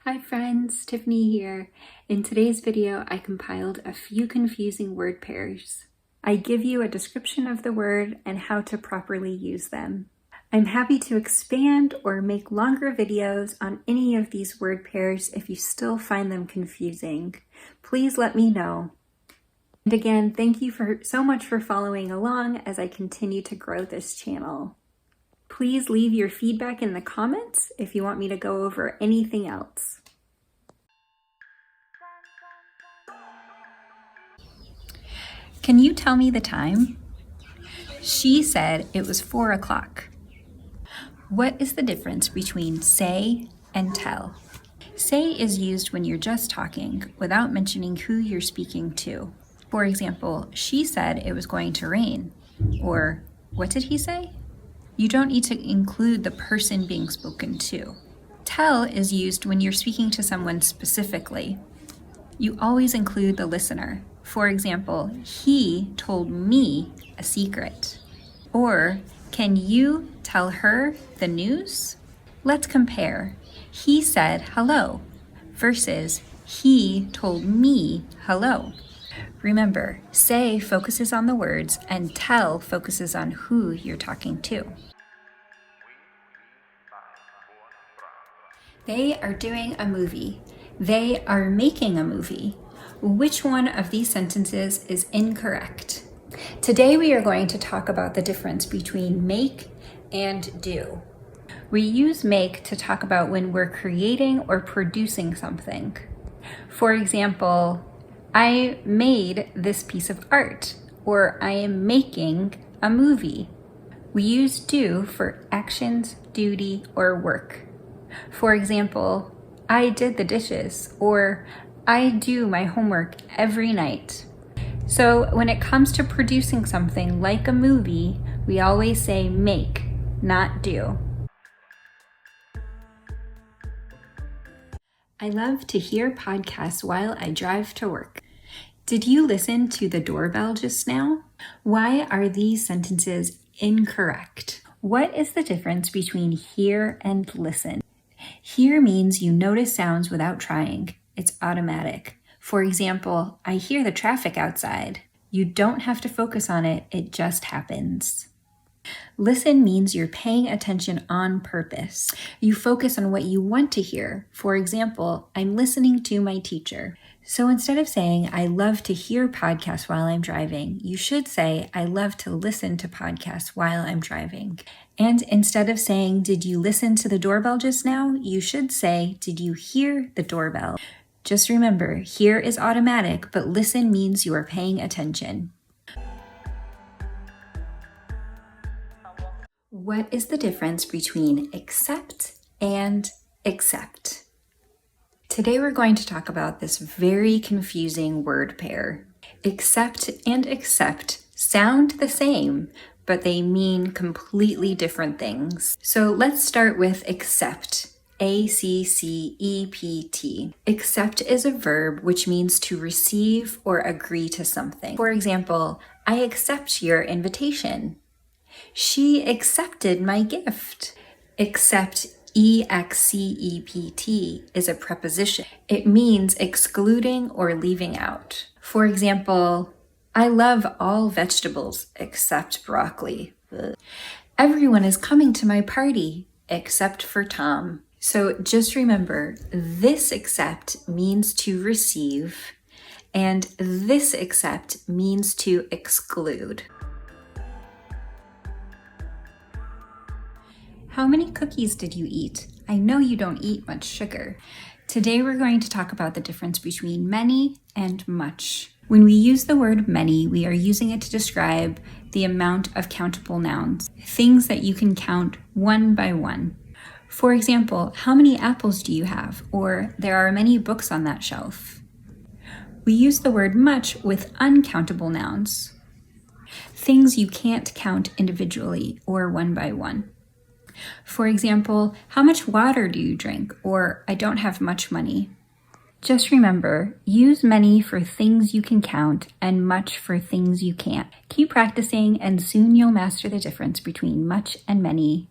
Hi friends, Tiffany here. In today's video, I compiled a few confusing word pairs. I give you a description of the word and how to properly use them. I'm happy to expand or make longer videos on any of these word pairs if you still find them confusing. Please let me know. And again, thank you so much for following along as I continue to grow this channel. Please leave your feedback in the comments if you want me to go over anything else. Can you tell me the time? She said it was 4 o'clock. What is the difference between say and tell? Say is used when you're just talking without mentioning who you're speaking to. For example, she said it was going to rain. Or, what did he say? You don't need to include the person being spoken to. Tell is used when you're speaking to someone specifically. You always include the listener. For example, he told me a secret. Or, can you tell her the news? Let's compare. He said hello versus he told me hello. Remember, say focuses on the words and tell focuses on who you're talking to. They are doing a movie. They are making a movie. Which one of these sentences is incorrect? Today we are going to talk about the difference between make and do. We use make to talk about when we're creating or producing something. For example, I made this piece of art, or I am making a movie. We use do for actions, duty, or work. For example, I did the dishes, or I do my homework every night. So when it comes to producing something like a movie, we always say make, not do. I love to hear podcasts while I drive to work. Did you listen to the doorbell just now? Why are these sentences incorrect? What is the difference between hear and listen? Hear means you notice sounds without trying. It's automatic. For example, I hear the traffic outside. You don't have to focus on it, it just happens. Listen means you're paying attention on purpose. You focus on what you want to hear. For example, I'm listening to my teacher. So instead of saying, I love to hear podcasts while I'm driving, you should say, I love to listen to podcasts while I'm driving. And instead of saying, did you listen to the doorbell just now? You should say, did you hear the doorbell? Just remember, hear is automatic, but listen means you are paying attention. What is the difference between accept and accept? Today we're going to talk about this very confusing word pair. Accept and accept sound the same, but they mean completely different things. So let's start with accept. A-C-C-E-P-T. Accept is a verb which means to receive or agree to something. For example, I accept your invitation. She accepted my gift. Accept, E-X-C-E-P-T, is a preposition. It means excluding or leaving out. For example, I love all vegetables except broccoli. Everyone is coming to my party except for Tom. So just remember, this accept means to receive, and this accept means to exclude. How many cookies did you eat? I know you don't eat much sugar. Today we're going to talk about the difference between many and much. When we use the word many, we are using it to describe the amount of countable nouns, things that you can count one by one. For example, how many apples do you have? Or there are many books on that shelf. We use the word much with uncountable nouns, things you can't count individually or one by one. For example, how much water do you drink? Or I don't have much money. Just remember, use many for things you can count and much for things you can't. Keep practicing and soon you'll master the difference between much and many.